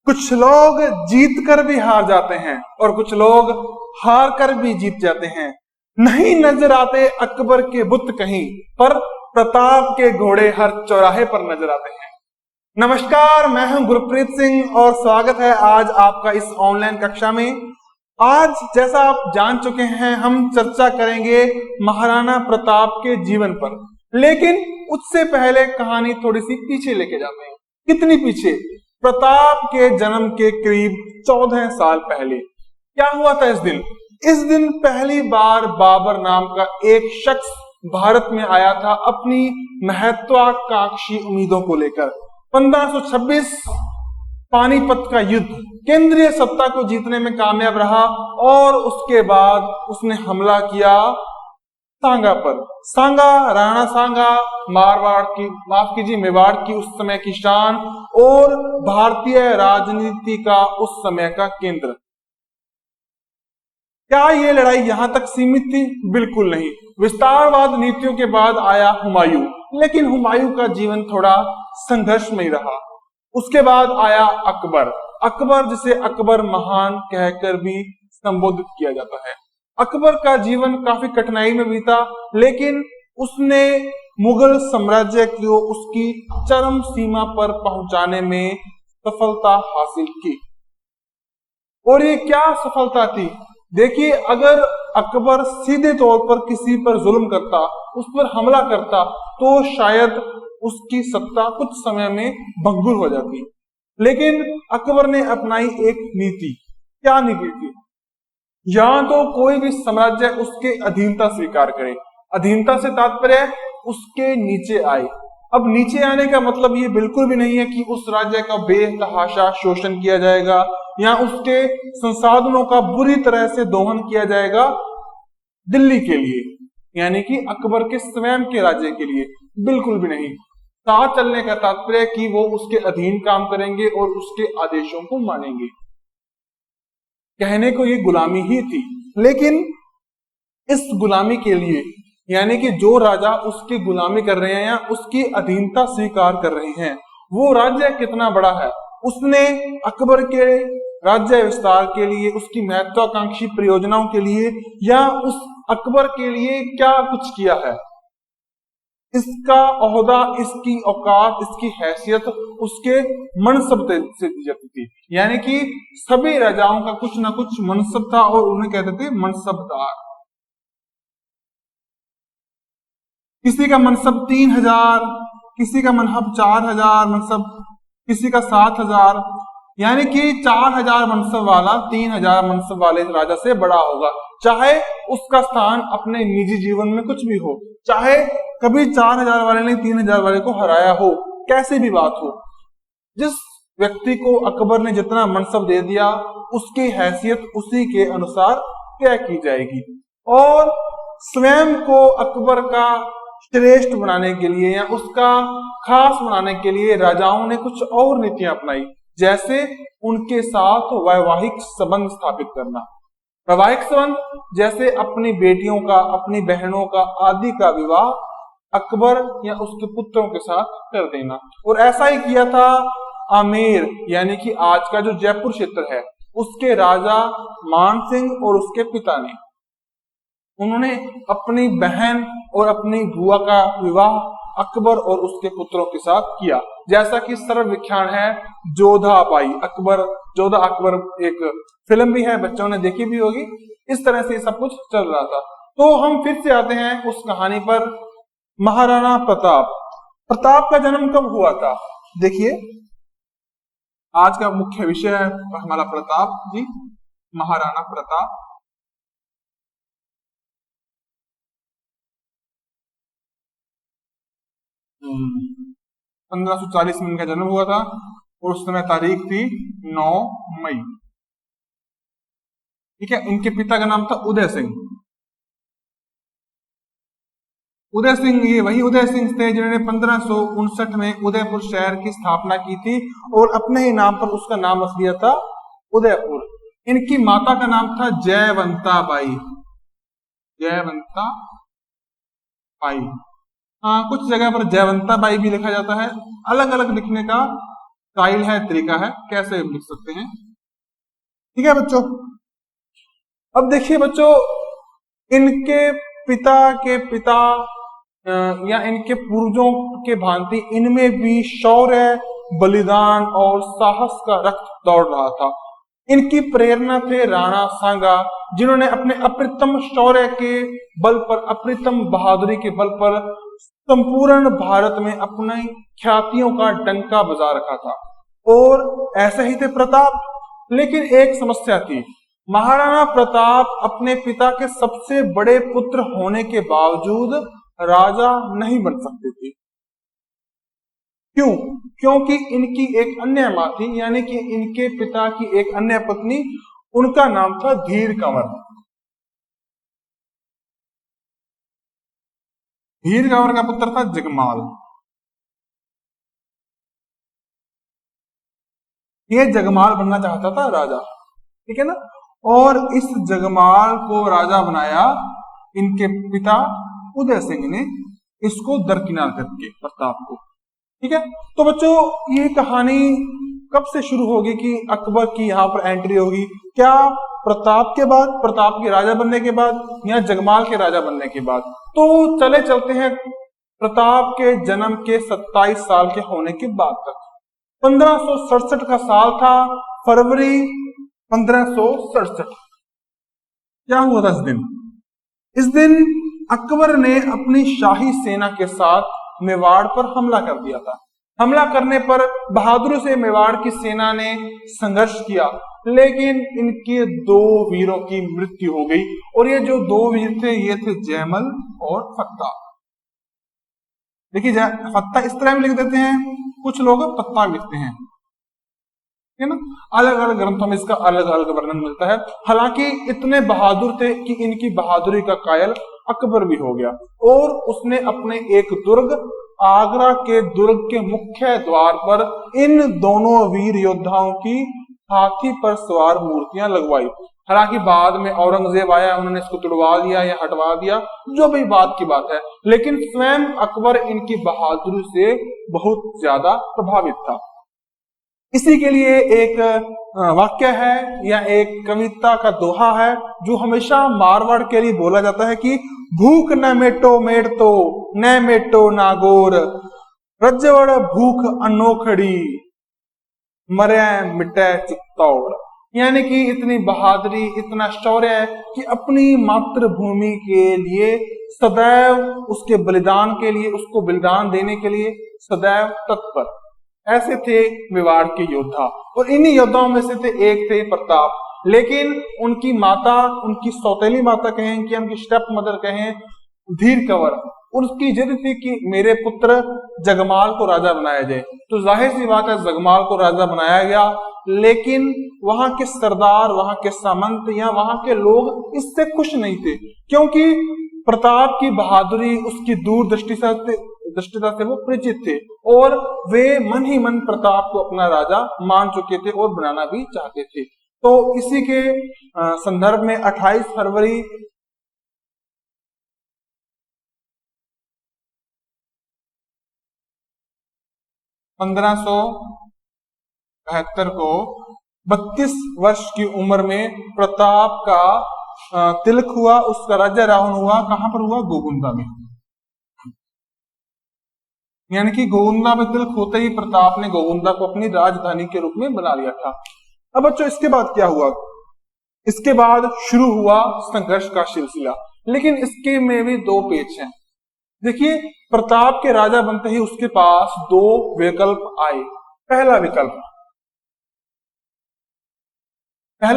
कुछ लोग जीत कर भी हार जाते हैं और कुछ लोग हार कर भी जीत जाते हैं। नहीं नजर आते अकबर के बुत कहीं, पर प्रताप के घोड़े हर चौराहे पर नजर आते हैं। नमस्कार, मैं हूं गुरप्रीत सिंह और स्वागत है आज आपका इस ऑनलाइन कक्षा में। आज जैसा आप जान चुके हैं, हम चर्चा करेंगे महाराणा प्रताप के जीवन पर, लेकिन उससे पहले कहानी थोड़ी सी पीछे लेके जाते हैं। कितनी पीछे? प्रताप के जन्म के करीब 14 साल पहले। क्या हुआ था इस दिन? इस दिन पहली बार बाबर नाम का एक शख्स भारत में आया था अपनी महत्वाकांक्षी उम्मीदों को लेकर। 1526 पानीपत का युद्ध केंद्रीय सत्ता को जीतने में कामयाब रहा और उसके बाद उसने हमला किया सांगा पर। सांगा, राणा सांगा, मारवाड़ की, माफ कीजिए, मेवाड़ की उस समय की शान और भारतीय राजनीति का उस समय का केंद्र। क्या ये लड़ाई यहां तक सीमित थी? बिल्कुल नहीं। विस्तारवाद नीतियों के बाद आया हुमायूं, लेकिन हुमायूं का जीवन थोड़ा संघर्षमय रहा। उसके बाद आया अकबर। अकबर, जिसे अकबर महान कहकर भी संबोधित किया जाता है। अकबर का जीवन काफी कठिनाई में बीता, लेकिन उसने मुगल साम्राज्य को उसकी चरम सीमा पर पहुंचाने में सफलता हासिल की। और ये क्या सफलता थी? देखिए, अगर अकबर सीधे तौर पर किसी पर जुल्म करता, उस पर हमला करता, तो शायद उसकी सत्ता कुछ समय में भंगुर हो जाती। लेकिन अकबर ने अपनाई एक नीति। क्या नीति थी? या तो कोई भी साम्राज्य उसके अधीनता स्वीकार करे। अधीनता से तात्पर्य उसके नीचे आए। अब नीचे आने का मतलब ये बिल्कुल भी नहीं है कि उस राज्य का बेतहाशा शोषण किया जाएगा या उसके संसाधनों का बुरी तरह से दोहन किया जाएगा दिल्ली के लिए, यानी कि अकबर के स्वयं के राज्य के लिए। बिल्कुल भी नहीं। साथ चलने का तात्पर्य कि वो उसके अधीन काम करेंगे और उसके आदेशों को मानेंगे। कहने को ये गुलामी ही थी, लेकिन इस गुलामी के लिए, यानी कि जो राजा उसकी गुलामी कर रहे हैं या उसकी अधीनता स्वीकार कर रहे हैं, वो राज्य कितना बड़ा है, उसने अकबर के राज्य विस्तार के लिए, उसकी महत्वाकांक्षी परियोजनाओं के लिए या उस अकबर के लिए क्या कुछ किया है, इसका ओहदा, इसकी औकात, इसकी हैसियत उसके मनसब से दी जाती थी। यानी कि सभी राजाओं का कुछ ना कुछ मनसब था और उन्हें कहते थे मनसबदार। किसी का मनसब 3000, किसी का मनहब 4000 मनसब, किसी का 7000, यानी कि 4000 मनसब वाला 3000 मनसब वाले राजा से बड़ा होगा, चाहे उसका स्थान अपने निजी जीवन में कुछ भी हो, चाहे कभी 4000 वाले ने 3000 वाले को हराया हो, कैसी भी बात हो। जिस व्यक्ति को अकबर ने जितना मनसब दे दिया, उसकी हैसियत उसी के अनुसार तय की जाएगी। और स्वयं को अकबर का श्रेष्ठ बनाने के लिए या उसका खास बनाने के लिए राजाओं ने कुछ और नीतियां अपनाई, जैसे उनके साथ वैवाहिक संबंध स्थापित करना। वैवाहिक संबंध जैसे अपनी बेटियों का, अपनी बहनों का आदि का विवाह अकबर या उसके पुत्रों के साथ कर देना। और ऐसा ही किया था आमेर, यानी कि आज का जो जयपुर क्षेत्र है, उसके राजा मान सिंह और उसके पिता ने। उन्होंने अपनी बहन और अपनी बुआ का विवाह अकबर और उसके पुत्रों के साथ किया, जैसा कि सर्वविख्यात है जोधा बाई अकबर, जोधा अकबर, एक फिल्म भी है, बच्चों ने देखी भी होगी। इस तरह से सब कुछ चल रहा था। तो हम फिर से आते हैं उस कहानी पर। महाराणा प्रताप। प्रताप का जन्म कब हुआ था? देखिए, आज का मुख्य विषय है हमारा प्रताप जी, महाराणा प्रताप। हम्म 1540 में इनका जन्म हुआ था और उस समय तारीख थी 9 मई। ठीक है। इनके पिता का नाम था उदय सिंह। उदय सिंह, ये वही उदय सिंह थे जिन्होंने 1559 में उदयपुर शहर की स्थापना की थी और अपने ही नाम पर उसका नाम रख दिया था उदयपुर। इनकी माता का नाम था जयवंता बाई। जयवंता बाई। हाँ, कुछ जगह पर जयवंता बाई भी लिखा जाता है, अलग अलग लिखने का स्टाइल है, तरीका है, कैसे लिख सकते हैं। ठीक है बच्चों। अब देखिए बच्चों, इनके पिता के पिता या इनके पूर्वजों के भांति इनमें भी शौर्य, बलिदान और साहस का रक्त दौड़ रहा था। इनकी प्रेरणा थे राणा सांगा, जिन्होंने अपने अप्रतिम शौर्य के बल पर, अप्रतिम बहादुरी के बल पर संपूर्ण भारत में अपनी ख्यातियों का डंका बजा रखा था। और ऐसे ही थे प्रताप। लेकिन एक समस्या थी, महाराणा प्रताप अपने पिता के सबसे बड़े पुत्र होने के बावजूद राजा नहीं बन सकते थे। क्यों? क्योंकि इनकी एक अन्य मां थी, यानी कि इनके पिता की एक अन्य पत्नी, उनका नाम था धीर कंवर। धीर कंवर का पुत्र था जगमाल। ये जगमाल बनना चाहता था राजा, ठीक है ना। और इस जगमाल को राजा बनाया इनके पिता उदय सिंह ने, इसको दरकिनार करके प्रताप को। ठीक है। तो बच्चों, ये कहानी कब से शुरू होगी कि अकबर की यहाँ पर एंट्री होगी? क्या प्रताप के बाद, प्रताप के राजा बनने के बाद, या जगमाल के राजा बनने के बाद? तो चलते हैं प्रताप के जन्म के 27 साल के होने के बाद तक। 1567 का साल था, फरवरी 1567। क्या हुआ था इस दिन? इस दिन अकबर ने अपनी शाही सेना के साथ मेवाड़ पर हमला कर दिया था। हमला करने पर बहादुरी से मेवाड़ की सेना ने संघर्ष किया, लेकिन इनके 2 वीरों की मृत्यु हो गई। और ये जो 2 वीर थे, ये थे जयमल और फत्ता। देखिए, फत्ता इस तरह भी लिख देते हैं, कुछ लोग पत्ता लिखते हैं, है ना। अलग अलग ग्रंथों में इसका अलग अलग वर्णन मिलता है। हालांकि इतने बहादुर थे कि इनकी बहादुरी का कायल अकबर भी हो गया, और उसने अपने एक दुर्ग, आगरा के दुर्ग के मुख्य द्वार पर इन दोनों वीर योद्धाओं की हाथी पर सवार मूर्तियां लगवाई। हालांकि बाद में औरंगजेब आया, उन्होंने इसको तुड़वा दिया या हटवा दिया, जो भी बात की बात है, लेकिन स्वयं अकबर इनकी बहादुरी से बहुत ज्यादा प्रभावित था। इसी के लिए एक वाक्य है या एक कविता का दोहा है जो हमेशा मारवाड़ के लिए बोला जाता है कि भूख न मेटो मेटतो न मेटो नागोर, रजवड़ भूख अनोखड़ी मरे मिटे चित्तौड़। यानी कि इतनी बहादुरी, इतना शौर्य कि अपनी मातृभूमि के लिए सदैव, उसके बलिदान के लिए, उसको बलिदान देने के लिए सदैव तत्पर। ऐसे थे मेवाड़ के योद्धा, और इन्हीं योद्धाओं में से थे एक थे प्रताप। लेकिन उनकी माता, उनकी सौतेली माता कहें कि उनकी स्टेप मदर कहें, धीर कंवर, उसकी जिद थी कि मेरे पुत्र जगमाल को राजा बनाया जाए। तो जाहिर सी बात है, जगमाल को राजा बनाया गया, लेकिन वहां के सरदार, वहां के सामंत या वहां के लोग इससे खुश नहीं थे, क्योंकि प्रताप की बहादुरी, उसकी दूरदृष्टिता से वो परिचित थे, और वे मन ही मन प्रताप को अपना राजा मान चुके थे और बनाना भी चाहते थे। तो इसी के संदर्भ में 28 फरवरी 1572 को 32 वर्ष की उम्र में प्रताप का तिलक हुआ, उसका राज्यारोहण हुआ। कहां पर हुआ? गोगुंदा में। यानी कि गोगुंदा में तिलक होते ही प्रताप ने गोगुंदा को अपनी राजधानी के रूप में बना लिया था। अब बच्चों, इसके बाद क्या हुआ? इसके बाद शुरू हुआ संघर्ष का सिलसिला, लेकिन इसके में भी 2 पेच हैं। देखिए, प्रताप के राजा बनते ही उसके पास 2 विकल्प आए। पहला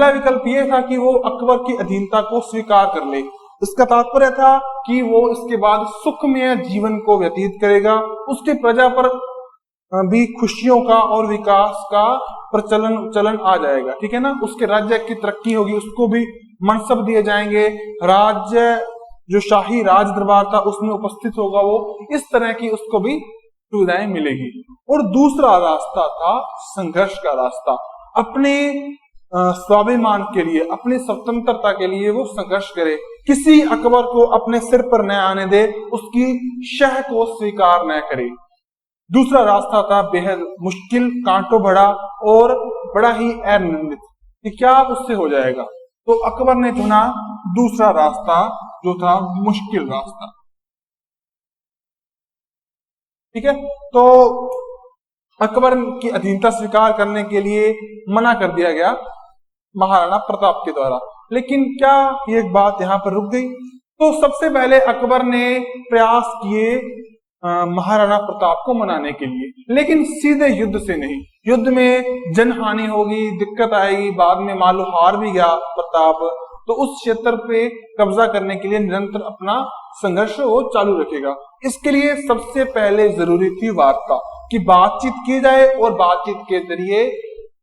विकल्प यह था कि वो अकबर की अधीनता को स्वीकार कर ले। इसका तात्पर्य था कि वो इसके बाद सुखमय जीवन को व्यतीत करेगा, उसके प्रजा पर भी खुशियों का और विकास का चलन आ जाएगा, ठीक है ना। उसके राज्य की तरक्की होगी, उसको भी मनसब दिए जाएंगे, राज्य जो शाही राज दरबार था उसमें उपस्थित होगा वो, इस तरह की उसको भी सुविधाएं मिलेगी। और दूसरा रास्ता था संघर्ष का रास्ता। अपने स्वाभिमान के लिए, अपनी स्वतंत्रता के लिए वो संघर्ष करे, किसी अकबर को अपने सिर पर न आने दे, उसकी शह को स्वीकार न करे। दूसरा रास्ता था बेहद मुश्किल, कांटों भरा और बड़ा ही अनिर्णित कि क्या उससे हो जाएगा। तो अकबर ने चुना दूसरा रास्ता, जो था मुश्किल रास्ता। ठीक है, तो अकबर की अधीनता स्वीकार करने के लिए मना कर दिया गया महाराणा प्रताप के द्वारा। लेकिन क्या ये एक बात यहाँ पर रुक गई? तो सबसे पहले अकबर ने प्रयास किए महाराणा प्रताप को मनाने के लिए, लेकिन सीधे युद्ध से नहीं। युद्ध में जनहानि होगी, दिक्कत आएगी, बाद में मान लो हार भी गया प्रताप, तो उस क्षेत्र पे कब्जा करने के लिए निरंतर अपना संघर्ष वो चालू रखेगा। इसके लिए सबसे पहले जरूरी थी वार्ता, कि बातचीत की जाए और बातचीत के जरिए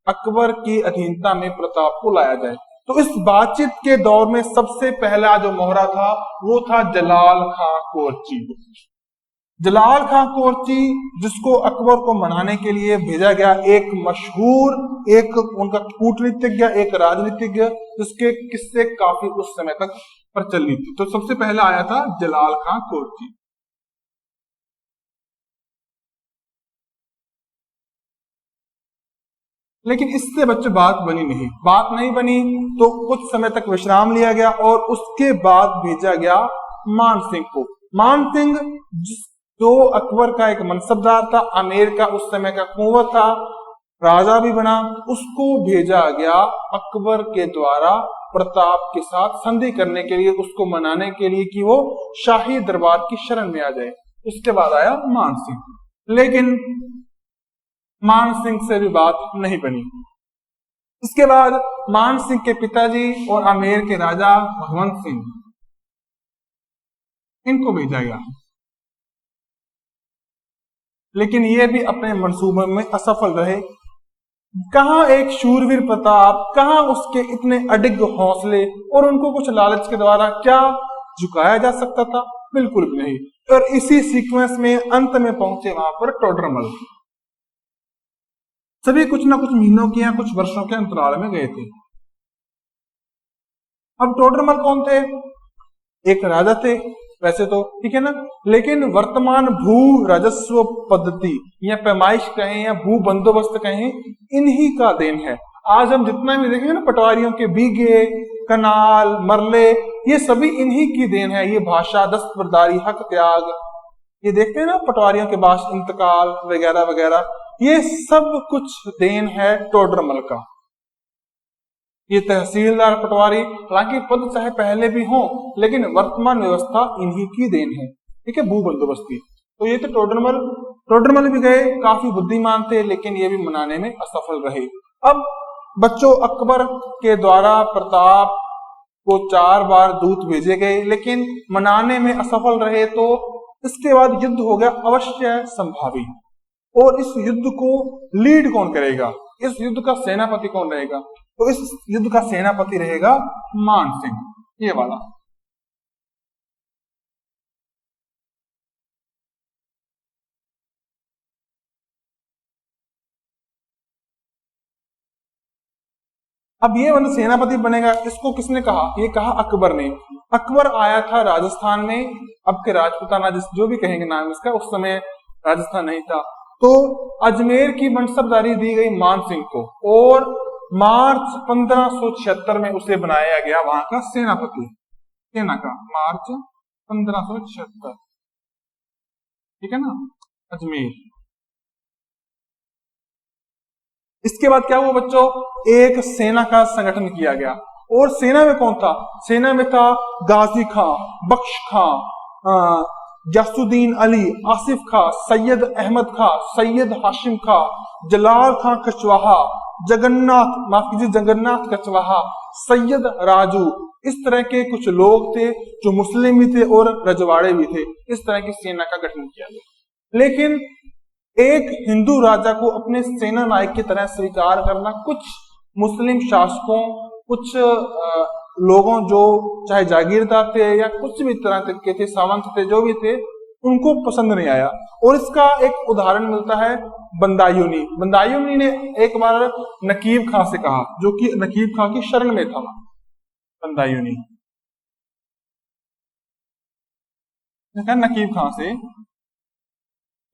अकबर की अधीनता में प्रताप को लाया जाए। तो इस बातचीत के दौर में सबसे पहला जो मोहरा था वो था जलाल खां कोरची। जलाल खां कोरची, जिसको अकबर को मनाने के लिए भेजा गया, एक मशहूर, एक उनका कूटनीतिज्ञ, एक राजनीतिज्ञ, जिसके किस्से काफी उस समय तक प्रचलित थी। तो सबसे पहला आया था जलाल खां कोरची। लेकिन इससे बच्चों बात नहीं बनी, तो कुछ समय तक विश्राम लिया गया और उसके बाद भेजा गया मान सिंह को। मान सिंह जो अकबर का एक मनसबदार था, आमेर का उस समय का कुंवर था, राजा भी बना, उसको भेजा गया अकबर के द्वारा प्रताप के साथ संधि करने के लिए, उसको मनाने के लिए कि वो शाही दरबार की शरण में आ जाए। उसके बाद आया मान सिंह, लेकिन मान सिंह से भी बात नहीं बनी। इसके बाद मान सिंह के पिताजी और आमेर के राजा भगवंत सिंह, इनको भेजा गया, लेकिन ये भी अपने मंसूबे में असफल रहे। कहां एक शूरवीर प्रताप, कहां उसके इतने अडिग हौसले, और उनको कुछ लालच के द्वारा क्या झुकाया जा सकता था? बिल्कुल भी नहीं। और इसी सीक्वेंस में अंत में पहुंचे वहां पर टोडरमल। सभी कुछ ना कुछ महीनों के या कुछ वर्षों के अंतराल में गए थे। अब टोडरमल कौन थे? एक राजा थे वैसे तो, ठीक है ना, लेकिन वर्तमान भू राजस्व पद्धति या पैमाइश कहें या भू बंदोबस्त कहें, इन्हीं का देन है। आज हम जितना भी देखेंगे ना, पटवारियों के बीघे, कनाल, मरले, ये सभी इन्हीं की देन है। ये भाषा, दस्तबरदारी, हक त्याग, ये देखते हैं ना पटवारियों के पास, इंतकाल वगैरह वगैरह, ये सब कुछ देन है टोडरमल का। ये तहसीलदार, पटवारी, हालांकि पद चाहे पहले भी हो, लेकिन वर्तमान व्यवस्था इन्हीं की देन है। ठीक है, भू बंदोबस्ती। तो ये तो टोडरमल भी गए, काफी बुद्धिमान थे, लेकिन ये भी मनाने में असफल रहे। अब बच्चों, अकबर के द्वारा प्रताप को 4 बार दूत भेजे गए, लेकिन मनाने में असफल रहे। तो इसके बाद युद्ध हो गया अवश्य संभावी। और इस युद्ध को लीड कौन करेगा? इस युद्ध का सेनापति कौन रहेगा? तो इस युद्ध का सेनापति रहेगा मान सिंह, ये वाला। अब ये वाला सेनापति बनेगा, इसको किसने कहा? ये कहा अकबर ने। अकबर आया था राजस्थान में, अब के राजपुताना जो भी कहेंगे नाम इसका, उस समय राजस्थान नहीं था। तो अजमेर की मनसबदारी दी गई मान सिंह को, और मार्च 1576 में उसे बनाया गया वहां का सेनापति, सेना का, मार्च 1576, ठीक है ना, अजमेर। इसके बाद क्या हुआ बच्चों? एक सेना का संगठन किया गया, और सेना में कौन था? सेना में था गाजी खां, बख्श खां, यासुद्दीन अली, आसिफ खां, सैयद अहमद खां, सैयद हाशिम खां, जलाल खां कचवाहा, जगन्नाथ कचवाहा, सैयद राजू। इस तरह के कुछ लोग थे जो मुस्लिम भी थे और रजवाड़े भी थे। इस तरह की सेना का गठन किया गया। लेकिन एक हिंदू राजा को अपने सेना नायक की तरह स्वीकार करना कुछ मुस्लिम शासकों, कुछ लोगों जो चाहे जागीरदार थे या कुछ भी तरह के थे, सावंत थे, जो भी थे, उनको पसंद नहीं आया। और इसका एक उदाहरण मिलता है बंदायूनी। बंदायूनी ने एक बार नकीब खां से कहा, जो कि नकीब खां की शरण में था, बंदायूनी नकीब खां से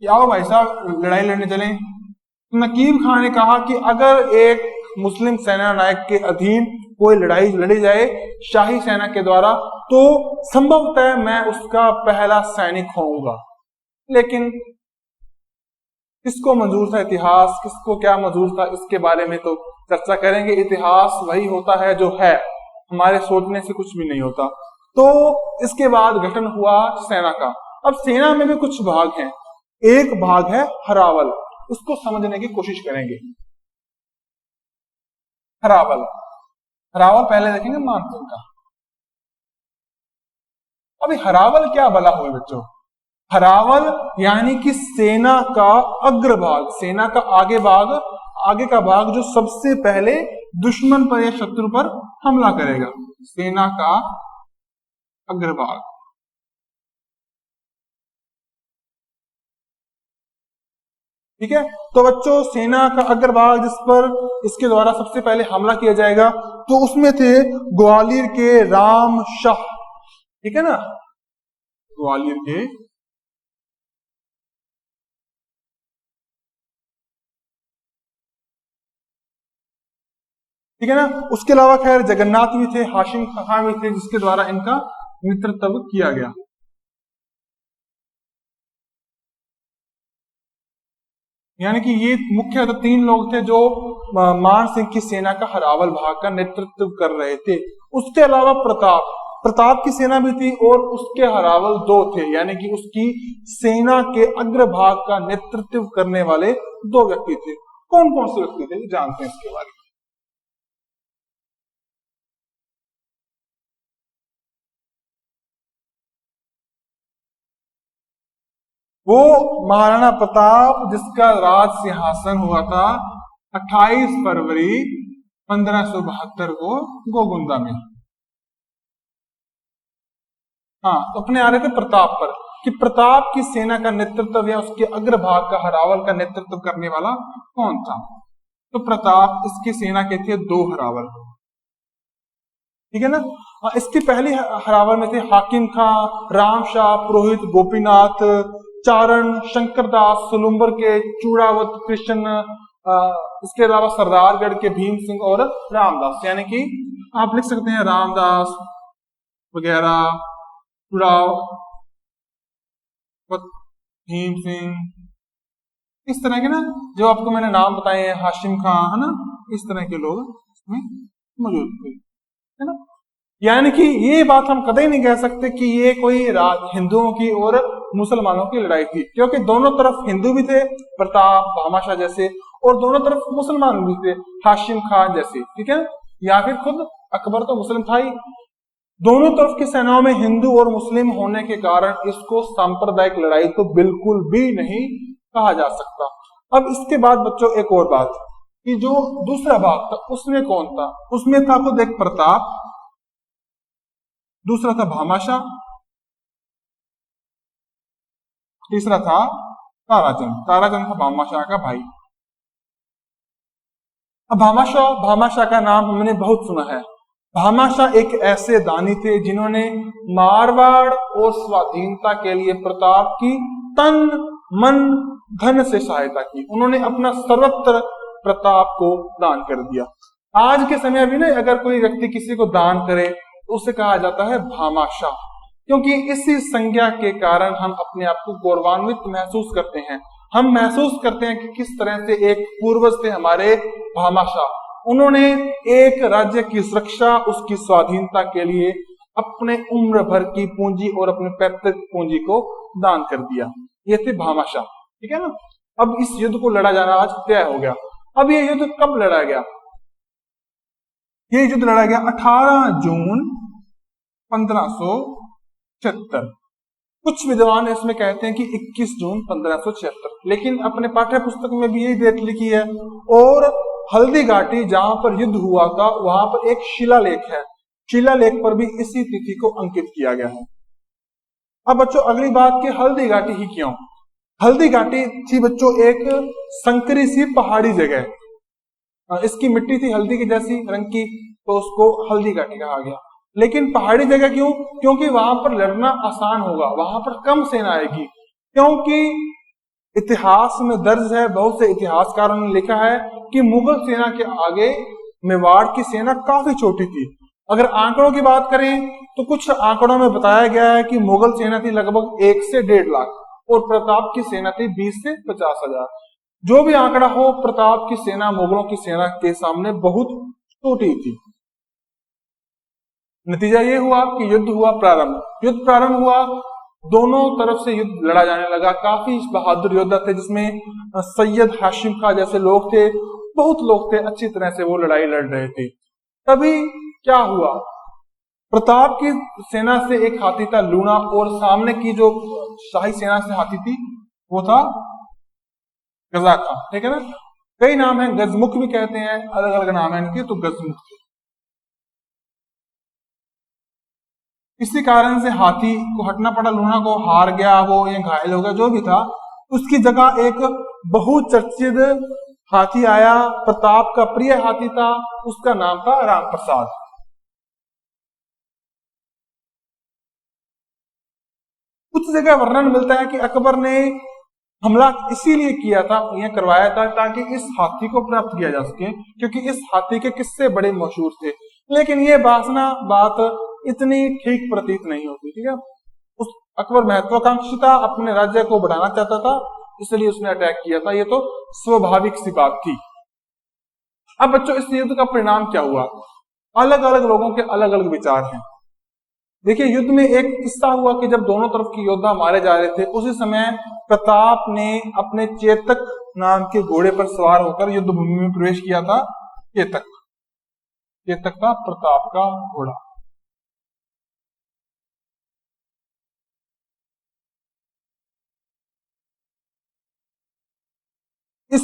कि आओ भाई साहब लड़ाई लड़ने चले। तो नकीब खान ने कहा कि अगर एक मुस्लिम सेना नायक के अधीन कोई लड़ाई लड़ी जाए शाही सेना के द्वारा तो संभवतः मैं उसका पहला सैनिक होऊंगा। लेकिन किसको मंजूर था इतिहास, किसको क्या मंजूर था, इसके बारे में तो चर्चा करेंगे। इतिहास वही होता है जो है, हमारे सोचने से कुछ भी नहीं होता। तो इसके बाद गठन हुआ सेना का। अब सेना में भी कुछ भाग हैं। एक भाग है हरावल, उसको समझने की कोशिश करेंगे। हरावल, हरावल पहले देखेंगे मानसिंह का। अभी हरावल क्या भला हुए बच्चों? हरावल यानी कि सेना का अग्रभाग, सेना का आगे भाग, आगे का भाग जो सबसे पहले दुश्मन पर या शत्रु पर हमला करेगा, सेना का अग्रभाग। ठीक है, तो बच्चों सेना का अग्रभाग जिस पर इसके द्वारा सबसे पहले हमला किया जाएगा तो उसमें थे ग्वालियर के राम शाह। ठीक है ना, ग्वालियर के ठीक है ना। उसके अलावा खैर जगन्नाथ भी थे, हाशिम खान भी थे जिसके द्वारा इनका नेतृत्व किया गया। यानी कि ये मुख्य तीन लोग थे जो मान सिंह की सेना का हरावल भाग का नेतृत्व कर रहे थे। उसके अलावा प्रताप, प्रताप की सेना भी थी और उसके हरावल दो थे, यानी कि उसकी सेना के अग्रभाग का नेतृत्व करने वाले दो व्यक्ति थे। कौन कौन से व्यक्ति थे जानते हैं इसके बारे में। वो महाराणा प्रताप जिसका राज सिंहासन हुआ था 28 फरवरी 1572 को गोगुंदा में। हाँ, तो अपने आ रहे थे प्रताप पर कि प्रताप की सेना का नेतृत्व या उसके अग्रभाग का हरावल का नेतृत्व करने वाला कौन था। तो प्रताप, इसकी सेना के थे दो हरावल। ठीक है ना। इसकी पहली हरावल में थे हाकिम खां, राम शाह, पुरोहित गोपीनाथ, चारण, शंकरदास, सुलुम्बर के चूड़ावत कृष्ण, इसके अलावा सरदारगढ़ के भीम सिंह और रामदास। यानी कि आप लिख सकते हैं रामदास वगैरह, चूड़ावत, भीम सिंह, इस तरह के ना जो आपको मैंने नाम बताए हैं, हाशिम खां, है ना, इस तरह के लोग इसमें मौजूद थे, है ना। यानी कि ये बात हम कतई नहीं कह सकते कि ये कोई हिंदुओं की और मुसलमानों की लड़ाई थी, क्योंकि दोनों तरफ हिंदू भी थे, प्रताप, भामाशाह जैसे, और दोनों तरफ मुसलमान भी थे, हाशिम खान जैसे। ठीक है, या फिर खुद अकबर तो मुस्लिम था ही। दोनों तरफ की सेनाओं में हिंदू और मुस्लिम होने के कारण इसको सांप्रदायिक लड़ाई तो बिल्कुल भी नहीं कहा जा सकता। अब इसके बाद बच्चों एक और बात कि जो दूसरा भाग था उसमें कौन था। उसमें था खुद एक प्रताप, दूसरा था भामाशाह, तीसरा था ताराचंद। ताराचंद था भामाशाह का भाई। अब भामाशाह का नाम हमने बहुत सुना है। भामाशाह एक ऐसे दानी थे जिन्होंने मारवाड़ और स्वाधीनता के लिए प्रताप की तन मन धन से सहायता की। उन्होंने अपना सर्वत्र प्रताप को दान कर दिया। आज के समय भी ना अगर कोई व्यक्ति किसी को दान करे तो उसे कहा जाता है भामाशाह, क्योंकि इसी संज्ञा के कारण हम अपने आप को गौरवान्वित महसूस करते हैं। हम महसूस करते हैं कि किस तरह से एक पूर्वज थे हमारे भामाशाह, उन्होंने एक राज्य की सुरक्षा, उसकी स्वाधीनता के लिए अपने उम्र भर की पूंजी और अपने पैतृक पूंजी को दान कर दिया। ये थे भामाशाह। ठीक है ना। अब इस युद्ध को लड़ा जाना आज तय हो गया। अब ये युद्ध कब लड़ा गया? ये युद्ध लड़ा गया 18 जून 1576। कुछ विद्वान इसमें कहते हैं कि 21 जून 1576, लेकिन अपने पाठ्य पुस्तक में भी यही डेट लिखी है। और हल्दी घाटी जहां पर युद्ध हुआ था वहां पर एक शिलालेख है, शिलालेख पर भी इसी तिथि को अंकित किया गया है। अब बच्चों अगली बात कि हल्दी घाटी ही क्यों? हल्दी घाटी थी बच्चों एक संकरी सी पहाड़ी जगह, इसकी मिट्टी थी हल्दी की जैसी रंग की, तो उसको हल्दी घाटी कहा गया। लेकिन पहाड़ी जगह क्यों? क्योंकि वहां पर लड़ना आसान होगा, वहां पर कम सेना आएगी, क्योंकि इतिहास में दर्ज है, बहुत से इतिहासकारों ने लिखा है कि मुगल सेना के आगे मेवाड़ की सेना काफी छोटी थी। अगर आंकड़ों की बात करें तो कुछ आंकड़ों में बताया गया है कि मुगल सेना थी लगभग 1 से 1.5 लाख और प्रताप की सेना थी 20 से 50 हजार। जो भी आंकड़ा हो, प्रताप की सेना मुगलों की सेना के सामने बहुत छोटी थी। नतीजा ये हुआ कि युद्ध हुआ प्रारंभ। युद्ध प्रारंभ हुआ, दोनों तरफ से युद्ध लड़ा जाने लगा। काफी बहादुर योद्धा थे, जिसमें सैयद हाशिम खां जैसे लोग थे, बहुत लोग थे, अच्छी तरह से वो लड़ाई लड़ रहे थे। तभी क्या हुआ, प्रताप की सेना से एक हाथी था लूणा, और सामने की जो शाही सेना से हाथी थी वो था गजा खां, ठीक है ना। कई नाम है, गजमुख भी कहते हैं, अलग अलग नाम है इनके, तो गजमुख थे। इसी कारण से हाथी को हटना पड़ा, लूणा को हार गया, वो ये घायल हो गया, जो भी था। उसकी जगह एक बहुचर्चित हाथी आया, प्रताप का प्रिय हाथी था, उसका नाम था राम प्रसाद। कुछ जगह वर्णन मिलता है कि अकबर ने हमला इसीलिए किया था, यह करवाया था ताकि इस हाथी को प्राप्त किया जा सके, क्योंकि इस हाथी के किस्से बड़े मशहूर थे। लेकिन ये बात इतनी ठीक प्रतीत नहीं होती, ठीक है। उस अकबर महत्वाकांक्षी था, अपने राज्य को बढ़ाना चाहता था, इसलिए उसने अटैक किया था। ये तो स्वाभाविक सी बात थी। अब बच्चों, इस युद्ध का परिणाम क्या हुआ? अलग अलग लोगों के अलग अलग विचार हैं। देखिए, युद्ध में एक किस्सा हुआ कि जब दोनों तरफ के योद्धा मारे जा रहे थे, उसी समय प्रताप ने अपने चेतक नाम के घोड़े पर सवार होकर युद्ध भूमि में प्रवेश किया था। चेतक था प्रताप का घोड़ा। इस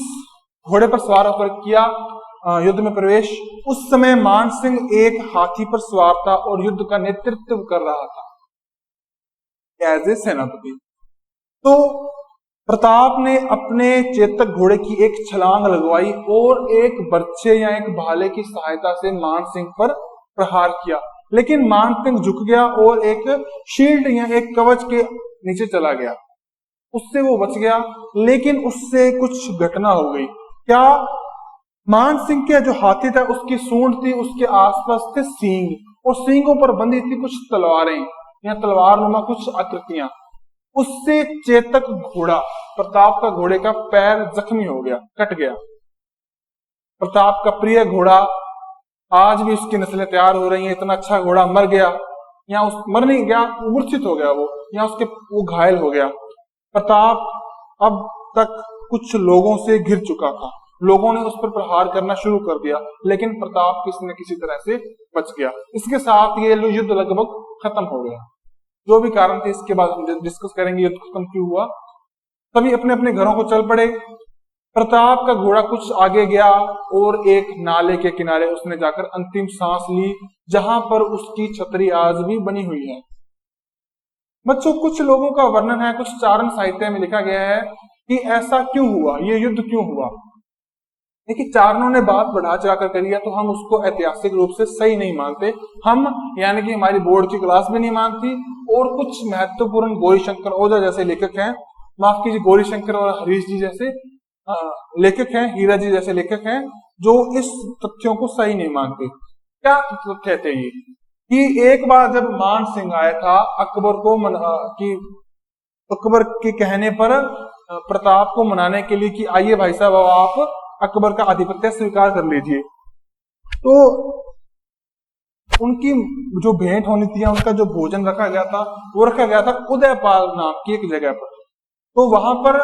घोड़े पर सवार होकर किया युद्ध में प्रवेश। उस समय मान सिंह एक हाथी पर सवार था और युद्ध का नेतृत्व कर रहा था एज ए सेनापति। तो प्रताप ने अपने चेतक घोड़े की एक छलांग लगवाई और एक बर्छे या एक भाले की सहायता से मान सिंह पर प्रहार किया, लेकिन मान सिंह झुक गया और एक शील्ड या एक कवच के नीचे चला गया। उससे वो बच गया, लेकिन उससे कुछ घटना हो गई। क्या? मान सिंह के जो हाथी था उसकी सूंड थी, उसके आसपास थे सींग, और सींगों पर बंधी थी कुछ तलवारें या तलवार नुमा कुछ आकृतियां। उससे चेतक घोड़ा, प्रताप का घोड़े का पैर जख्मी हो गया, कट गया। प्रताप का प्रिय घोड़ा, आज भी उसकी नस्लें तैयार हो रही हैं, इतना अच्छा घोड़ा मर गया, या उस मर नहीं गया, मूर्छित हो गया वो, या वो घायल हो गया। प्रताप अब तक कुछ लोगों से घिर चुका था, लोगों ने उस पर प्रहार करना शुरू कर दिया, लेकिन प्रताप किसी न किसी तरह से बच गया। इसके साथ ये युद्ध लगभग खत्म हो गया। जो भी कारण थे इसके बाद हम डिस्कस करेंगे युद्ध खत्म क्यों हुआ। सभी अपने अपने घरों को चल पड़े। प्रताप का घोड़ा कुछ आगे गया और एक नाले के किनारे उसने जाकर अंतिम सांस ली, जहां पर उसकी छतरी आज भी बनी हुई है। बच्चों, कुछ लोगों का वर्णन है, कुछ चारण साहित्य में लिखा गया है कि ऐसा क्यों हुआ, ये युद्ध क्यों हुआ। देखिए, चारणों ने बात बढ़ा चढ़ाकर करी है, तो हम उसको ऐतिहासिक रूप से सही नहीं मानते। हम यानी कि हमारी बोर्ड की क्लास भी नहीं मानती, और कुछ महत्वपूर्ण गौरीशंकर ओझा जैसे लेखक हैं, माफ कीजिए, गौरीशंकर और हरीश जी जैसे लेखक हैं, हीरा जी जैसे लेखक हैं, जो इस तथ्यों को सही नहीं मानते। क्या तथ्य थे ये? कि एक बार जब मान सिंह आया था अकबर को कि अकबर के कहने पर प्रताप को मनाने के लिए कि आइए भाई साहब, आप अकबर का आधिपत्य स्वीकार कर लीजिए, तो उनकी जो भेंट होनी थी, उनका जो भोजन रखा गया था, वो रखा गया था उदयपाल नाम की एक जगह पर। तो वहां पर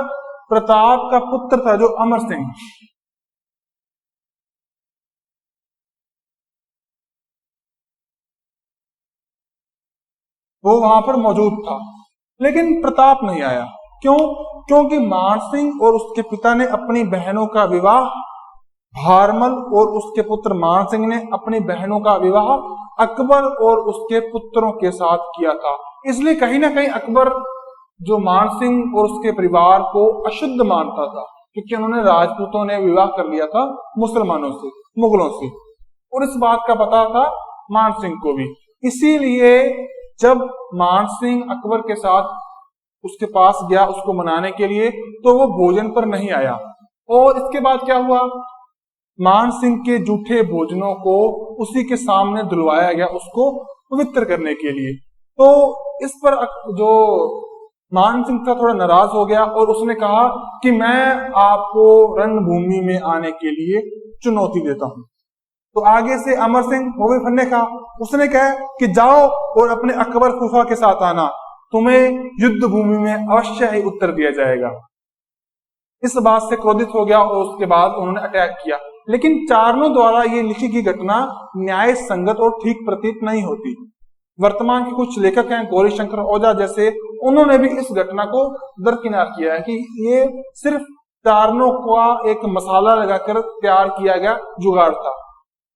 प्रताप का पुत्र था जो अमर सिंह, वो वहां पर मौजूद था, लेकिन प्रताप नहीं आया। क्यों? क्योंकि मान सिंह और उसके पिता ने अपनी बहनों का विवाह, भारमल और उसके पुत्र मान सिंह ने अपनी बहनों का विवाह अकबर और उसके पुत्रों के साथ किया था। इसलिए कहीं ना कहीं अकबर जो मान सिंह और उसके परिवार को अशुद्ध मानता था, क्योंकि उन्होंने राजपूतों ने विवाह कर लिया था मुसलमानों से, मुगलों से, और इस बात का पता था मान सिंह को भी। इसीलिए जब मान सिंह अकबर के साथ उसके पास गया उसको मनाने के लिए, तो वो भोजन पर नहीं आया। और इसके बाद क्या हुआ, मान सिंह के जूठे भोजनों को उसी के सामने धुलवाया गया उसको पवित्र करने के लिए। तो इस पर जो मान सिंह था थोड़ा नाराज हो गया और उसने कहा कि मैं आपको रणभूमि में आने के लिए चुनौती देता हूं। तो आगे से अमर सिंह वो भी फन्ने का, उसने कहा कि जाओ और अपने अकबर फूफा के साथ आना, तुम्हें युद्ध भूमि में अवश्य ही उत्तर दिया जाएगा। इस बात से क्रोधित हो गया और उसके बाद उन्होंने अटैक किया। लेकिन चारणों द्वारा ये लिखी गई घटना न्याय संगत और ठीक प्रतीत नहीं होती। वर्तमान के कुछ लेखक हैं, गौरी शंकर ओझा जैसे, उन्होंने भी इस घटना को दरकिनार किया है कि ये सिर्फ चारणों का एक मसाला लगाकर तैयार किया गया जुगाड़ था,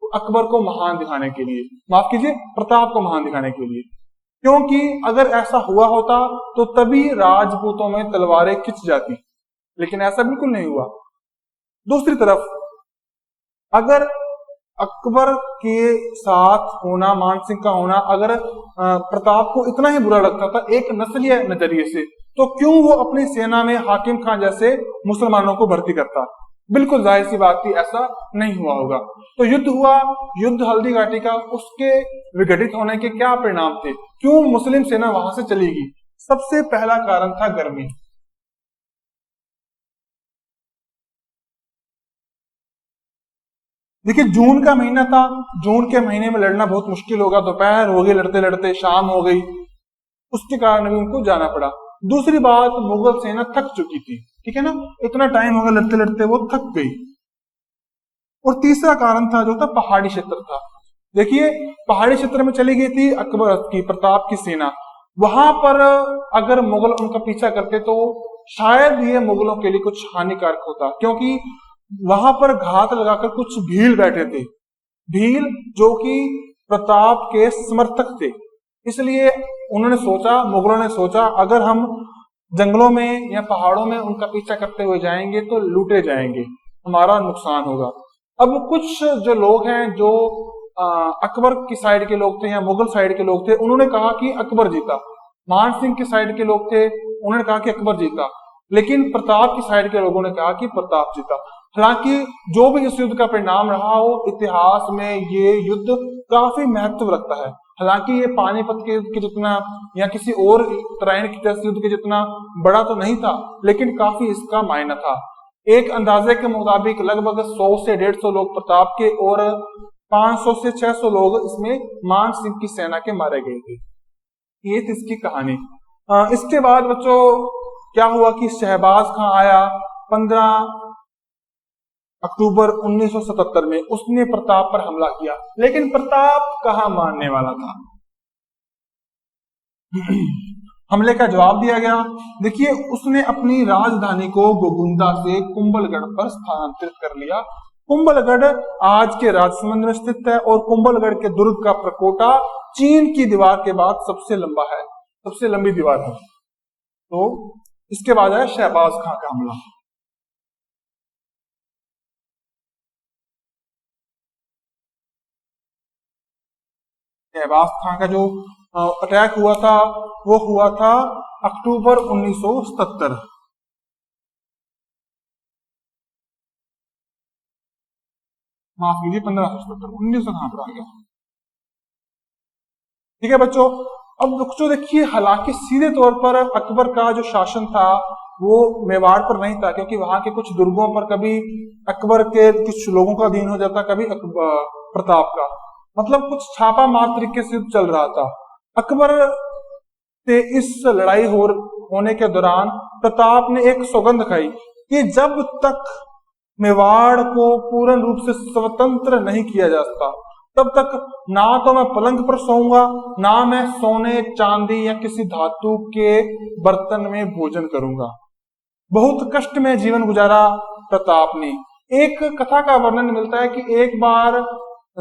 अकबर को महान दिखाने के लिए, माफ कीजिए प्रताप को महान दिखाने के लिए। क्योंकि अगर ऐसा हुआ होता तो तभी राजपूतों में तलवारें खिंच जाती, लेकिन ऐसा बिल्कुल नहीं हुआ। दूसरी तरफ अगर अकबर के साथ होना, मान सिंह का होना, अगर प्रताप को इतना ही बुरा लगता था एक नस्लीय नजरिए से, तो क्यों वो अपनी सेना में हाकिम खान जैसे मुसलमानों को भर्ती करता? बिल्कुल जाहिर सी बात थी ऐसा नहीं हुआ होगा। तो युद्ध हुआ, युद्ध हल्दी घाटी का, उसके विघटित होने के क्या परिणाम थे? क्यों मुस्लिम सेना वहां से चली गई? सबसे पहला कारण था गर्मी। देखिए जून का महीना था, जून के महीने में लड़ना बहुत मुश्किल होगा, दोपहर हो गई लड़ते लड़ते, शाम हो गई, उसके कारण भी उनको जाना पड़ा। दूसरी बात, मुगल सेना थक चुकी थी, ठीक है ना, इतना टाइम हो गया लड़ते लड़ते वो थक गई। और तीसरा कारण था जो था पहाड़ी क्षेत्र था। देखिए पहाड़ी क्षेत्र में चली गई थी अकबर की, प्रताप की सेना, वहां पर अगर मुगल उनका पीछा करते तो शायद ये मुगलों के लिए कुछ हानिकारक होता, क्योंकि वहां पर घात लगाकर कुछ भील बैठे थे, भील जो कि प्रताप के समर्थक थे। इसलिए उन्होंने सोचा, मुगलों ने सोचा, अगर हम जंगलों में या पहाड़ों में उनका पीछा करते हुए जाएंगे तो लूटे जाएंगे, हमारा नुकसान होगा। अब कुछ जो लोग हैं जो अकबर की साइड के लोग थे या मुगल साइड के लोग थे, उन्होंने कहा कि अकबर जीता। मान सिंह की साइड के लोग थे, उन्होंने कहा कि अकबर जीता। लेकिन प्रताप की साइड के लोगों ने कहा कि प्रताप जीता। हालांकि जो भी इस युद्ध का परिणाम रहा हो, इतिहास में ये युद्ध काफी महत्व रखता है। हालांकि ये पानीपत के युद्ध के जितना या किसी और तराइन के युद्ध के जितना बड़ा तो नहीं था, लेकिन काफी इसका मायना था। एक अंदाजे के मुताबिक लगभग 100 से 150 लोग प्रताप के और 500 से 600 लोग इसमें मान सिंह की सेना के मारे गए थे। ये थी इसकी कहानी। इसके बाद बच्चों क्या हुआ कि शहबाज खां आया 15 अक्टूबर 1977 में, उसने प्रताप पर हमला किया। लेकिन प्रताप कहाँ मानने वाला था, हमले का जवाब दिया गया। देखिए उसने अपनी राजधानी को गोगुंदा से कुंभलगढ़ पर स्थानांतरित कर लिया। कुंभलगढ़ आज के राजसमंद में स्थित है और कुंभलगढ़ के दुर्ग का प्रकोटा चीन की दीवार के बाद सबसे लंबा है, सबसे लंबी दीवार है। तो इसके बाद है शहबाज खां का हमला। शहबाज खां का जो अटैक हुआ था वो हुआ था अक्टूबर 1977। माफ कीजिए 1577, 1900 कहां पर आ गया। ठीक है बच्चों, अब बच्चों देखिए, हालांकि सीधे तौर पर अकबर का जो शासन था वो मेवाड़ पर नहीं था, क्योंकि वहां के कुछ दुर्गों पर कभी अकबर के कुछ लोगों का अधीन हो जाता, कभी प्रताप का, मतलब कुछ छापा मार तरीके से चल रहा था। अकबर से इस लड़ाई होने के दौरान प्रताप ने एक सौगंध खाई कि जब तक मेवाड़ को पूर्ण रूप से स्वतंत्र नहीं किया जाता तब तक ना तो मैं पलंग पर सोऊंगा, ना मैं सोने चांदी या किसी धातु के बर्तन में भोजन करूंगा। बहुत कष्ट में जीवन गुजारा प्रताप ने। एक कथा का वर्णन मिलता है कि एक बार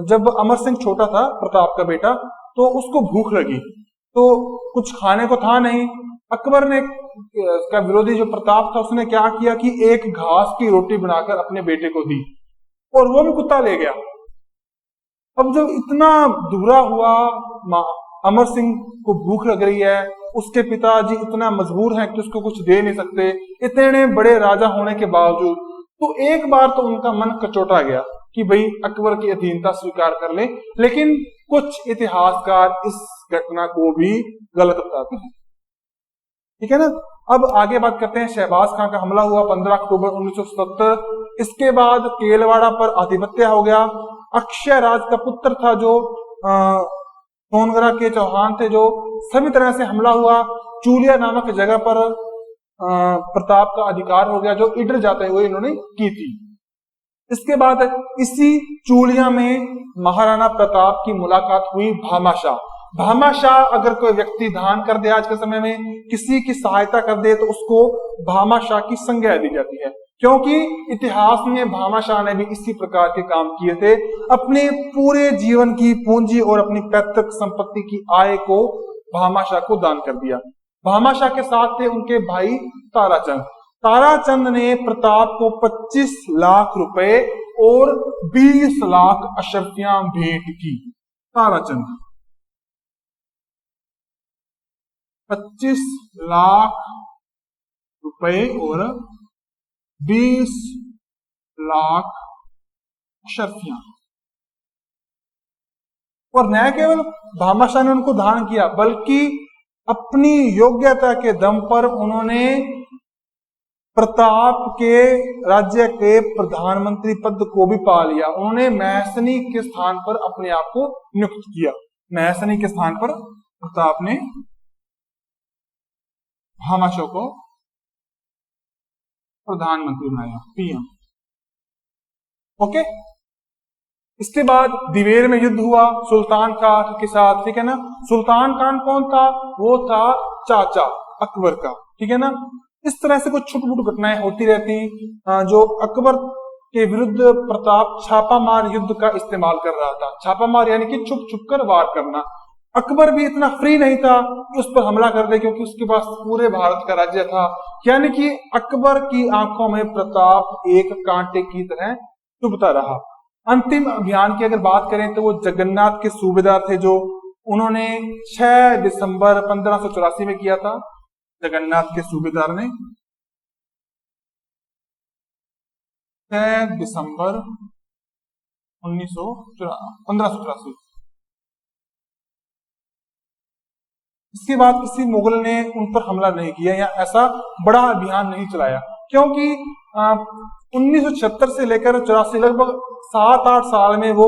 जब अमर सिंह छोटा था, प्रताप का बेटा, तो उसको भूख लगी, तो कुछ खाने को था नहीं। अकबर ने का विरोधी जो प्रताप था उसने क्या किया कि एक घास की रोटी बनाकर अपने बेटे को दी और वो भी कुत्ता ले गया। अब जब इतना बुरा हुआ, अमर सिंह को भूख लग रही है, उसके पिताजी इतना मजबूर हैं कि उसको कुछ दे नहीं सकते, इतने बड़े राजा होने के बावजूद। तो एक बार तो उनका मन कचोटा गया कि भाई अकबर की अधीनता स्वीकार कर ले, लेकिन कुछ इतिहासकार इस घटना को भी गलत बताते हैं। ठीक है ना। अब आगे बात करते हैं। शहबाज खान का हमला हुआ 15 अक्टूबर 1977। इसके बाद केलवाड़ा पर आधिपत्य हो गया। अक्षय राज का पुत्र था जो सोनगरा के चौहान थे, जो सभी तरह से हमला हुआ। चूलिया नामक जगह पर प्रताप का अधिकार हो गया, जो इधर जाते हुए इन्होंने की थी। इसके बाद इसी चूलिया में महाराणा प्रताप की मुलाकात हुई भामाशाह। भामाशाह अगर कोई व्यक्ति दान कर दे, आज के समय में किसी की सहायता कर दे, तो उसको भामाशाह की संज्ञा दी जाती है, क्योंकि इतिहास में भामाशाह ने भी इसी प्रकार के काम किए थे। अपने पूरे जीवन की पूंजी और अपनी पैतृक संपत्ति की आय को भामाशाह को दान कर दिया। भामाशाह के साथ थे उनके भाई ताराचंद। ताराचंद ने प्रताप को 25 लाख रुपए और 20 लाख अशर्फियां भेंट की। ताराचंद 25 लाख रुपए और 20 लाख अशर्फियां। और न केवल भामाशाह ने उनको दान किया, बल्कि अपनी योग्यता के दम पर उन्होंने प्रताप के राज्य के प्रधानमंत्री पद को भी पा लिया। उन्होंने महसनी के स्थान पर अपने आप को नियुक्त किया। महसनी के स्थान पर प्रताप ने भामाशाह को प्रधानमंत्री बनाया, पीएम। ओके। इसके बाद दिवेर में युद्ध हुआ सुल्तान खान के साथ। ठीक है ना। सुल्तान खान कौन था? वो था चाचा अकबर का। ठीक है ना। इस तरह से कुछ छोटी छोटी घटनाएं होती रहती, जो अकबर के विरुद्ध प्रताप छापामार युद्ध का इस्तेमाल कर रहा था। छापामार यानी कि छुप छुप कर वार करना। अकबर भी इतना फ्री नहीं था कि उस पर हमला कर दे, क्योंकि उसके पास पूरे भारत का राज्य था। यानी कि अकबर की आंखों में प्रताप एक कांटे की तरह चुभता रहा। अंतिम अभियान की अगर बात करें तो वो जगन्नाथ के सूबेदार थे, जो उन्होंने 6 दिसंबर 1584 में किया था। जगन्नाथ के सूबेदार ने 6 दिसंबर 1584। इसके बाद किसी मुगल ने उन पर हमला नहीं किया या ऐसा बड़ा अभियान नहीं चलाया, क्योंकि 1976 से लेकर 84 लगभग 7-8 साल में वो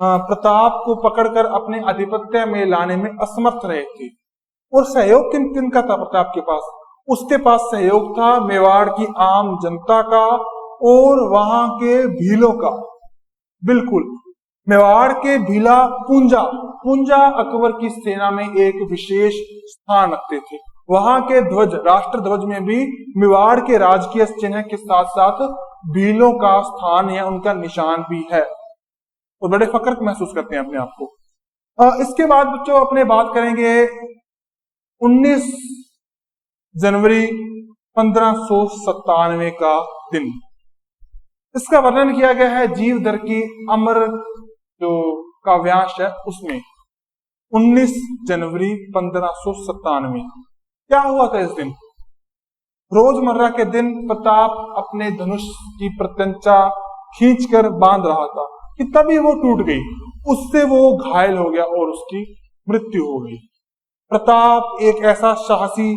प्रताप को पकड़कर अपने आधिपत्य में लाने में असमर्थ रहे थे। और सहयोग किन किन का था प्रताप के पास? उसके पास सहयोग था मेवाड़ की आम जनता का और वहां के भीलों का। बिल्कुल, मेवाड़ के भीला पूंजा अकबर की सेना में एक विशेष स्थान रखते थे। वहां के ध्वज, राष्ट्र ध्वज में भी मेवाड़ के राजकीय चिन्ह के साथ साथ भीलों का स्थान या उनका निशान भी है। तो बड़े फक्र महसूस करते हैं अपने आप को। इसके बाद बच्चों अपने बात करेंगे 19 जनवरी 1597 का दिन। इसका वर्णन किया गया है जीवधर की अमर जो काव्यांश है उसमें। 19 जनवरी 1597 क्या हुआ था इस दिन? रोजमर्रा के दिन प्रताप अपने धनुष की प्रत्यंचा खींचकर बांध रहा था कि तभी वो टूट गई। उससे वो घायल हो गया और उसकी मृत्यु हो गई। प्रताप एक ऐसा साहसी,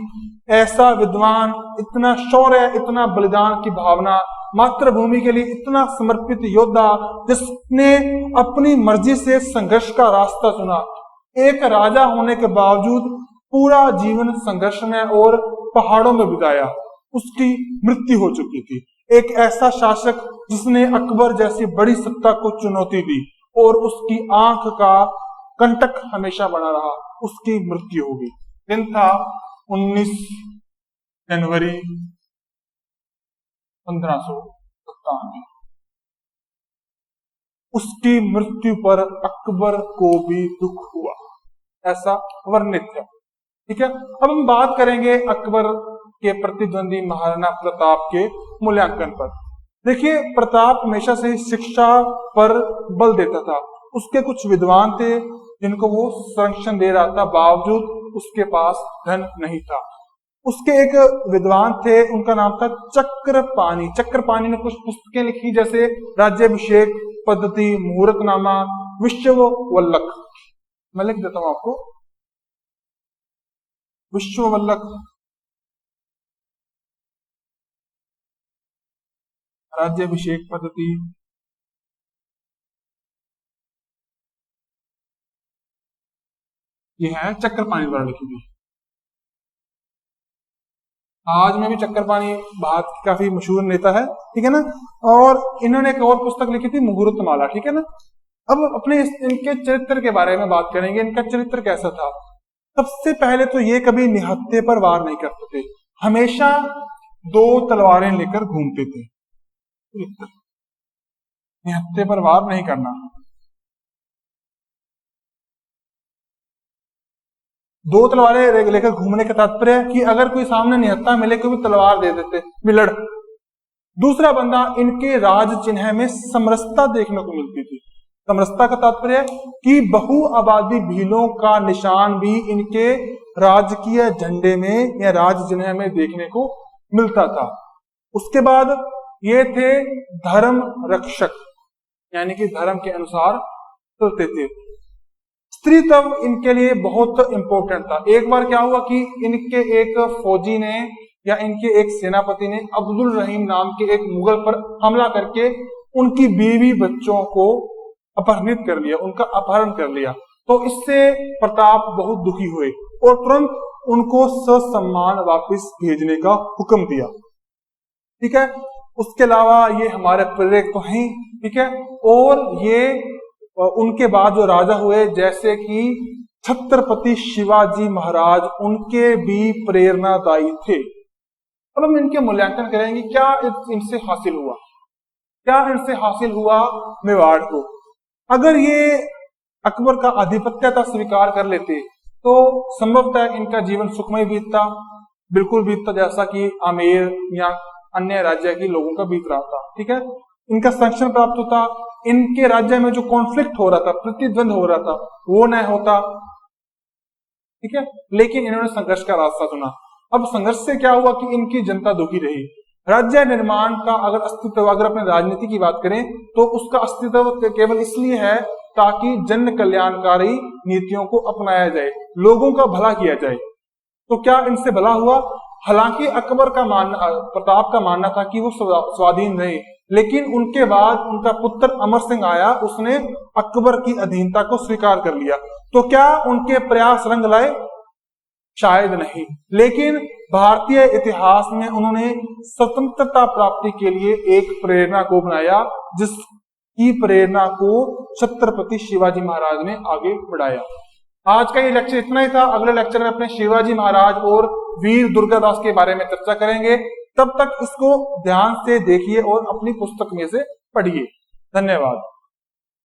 ऐसा विद्वान, इतना शौर्य, इतना बलिदान की भावना, मातृभूमि के लिए इतना समर्पित योद्धा, जिसने अपनी मर्जी से संघर्ष का रास्ता चुना। एक राजा होने के बावजूद पूरा जीवन संघर्ष में और पहाड़ों में बिताया। उसकी मृत्यु हो चुकी थी। एक ऐसा शासक जिसने अकबर जैसी बड़ी सत्ता को चुनौती दी और उसकी आंख का कंटक हमेशा बना रहा, उसकी मृत्यु हो गई। दिन था 19 जनवरी 1597। उसकी मृत्यु पर अकबर को भी दुख हुआ, ऐसा वर्णित है। ठीक है। अब हम बात करेंगे अकबर के प्रतिद्वंदी महाराणा प्रताप के मूल्यांकन पर। देखिए, प्रताप हमेशा से शिक्षा पर बल देता था। उसके कुछ विद्वान थे जिनको वो संरक्षण दे रहा था, बावजूद उसके पास धन नहीं था। उसके एक विद्वान थे, उनका नाम था चक्रपाणि। चक्रपाणि ने कुछ पुस्तकें लिखी, जैसे राज्याभिषेक पद्धति, मुहूर्तनामा, विश्ववल्लक। मैं लिख देता हूं आपको, विश्ववल्लक, राज्याभिषेक पद्धति, ये है चक्रपाणि द्वारा लिखी गई। आज में भी चक्रपाणि भारत की काफी मशहूर नेता है, ठीक है ना। और इन्होंने एक और पुस्तक लिखी थी, मुहूर्तमाला, ठीक है ना। अब अपने इनके चरित्र के बारे में बात करेंगे, इनका चरित्र कैसा था। सबसे पहले तो ये कभी निहत्थे पर वार नहीं करते थे, हमेशा 2 तलवारें लेकर घूमते थे। निहत्थे पर वार नहीं करना। 2 तलवारें लेकर घूमने का तात्पर्य है कि अगर कोई सामने निहत्था मिले, कोई भी तलवार दे देते, विलड़। दूसरा बंदा, इनके राज चिन्ह में समरसता देखने को मिलती थी। समरसता का तात्पर्य है कि बहु आबादी भीलों का निशान भी इनके राजकीय झंडे में या राज चिन्ह में देखने को मिलता था। उसके बाद ये थे धर्म रक्षक, यानी कि धर्म के अनुसार चलते थे। स्त्रीत्व इनके लिए बहुत इंपॉर्टेंट था। एक बार क्या हुआ कि इनके एक फौजी ने या इनके एक सेनापति ने अब्दुल रहीम नाम के एक मुगल पर हमला करके उनकी बीवी बच्चों को अपहरित कर लिया, उनका अपहरण कर लिया। तो इससे प्रताप बहुत दुखी हुए और तुरंत उनको ससम्मान वापस भेजने का हुक्म दिया, ठीक है। उसके अलावा ये हमारे प्रेरक तो हैं, ठीक है। और ये उनके बाद जो राजा हुए, जैसे कि छत्रपति शिवाजी महाराज, उनके भी प्रेरणादायी थे। अब हम इनके मूल्यांकन करेंगे, क्या इनसे हासिल हुआ, क्या इनसे हासिल हुआ मेवाड़ को। अगर ये अकबर का आधिपत्यता स्वीकार कर लेते तो संभवतः इनका जीवन सुखमय बीतता, बिल्कुल बीतता जैसा कि आमेर या अन्य राज्य के लोगों का बीत रहा था, ठीक है। इनका संरक्षण प्राप्त होता, इनके राज्य में जो कॉन्फ्लिक्ट हो रहा था, प्रतिद्वंद हो रहा था, वो न होता, ठीक है। लेकिन इन्होंने संघर्ष का रास्ता चुना। अब संघर्ष से क्या हुआ कि इनकी जनता दुखी रही। राज्य निर्माण का अगर अस्तित्व, अगर अपने राजनीति की बात करें तो उसका अस्तित्व केवल इसलिए है ताकि जन कल्याणकारी नीतियों को अपनाया जाए, लोगों का भला किया जाए। तो क्या इनसे भला हुआ? हालांकि अकबर का मानना, प्रताप का मानना था कि वो स्वाधीन रहे, लेकिन उनके बाद उनका पुत्र अमर सिंह आया, उसने अकबर की अधीनता को स्वीकार कर लिया। तो क्या उनके प्रयास रंग लाए? शायद नहीं, लेकिन भारतीय इतिहास में उन्होंने स्वतंत्रता प्राप्ति के लिए एक प्रेरणा को बनाया, जिसकी प्रेरणा को छत्रपति शिवाजी महाराज ने आगे बढ़ाया। आज का ये लेक्चर इतना ही था। अगले लेक्चर में अपने शिवाजी महाराज और वीर दुर्गादास के बारे में चर्चा करेंगे। तब तक इसको ध्यान से देखिए और अपनी पुस्तक में से पढ़िए। धन्यवाद।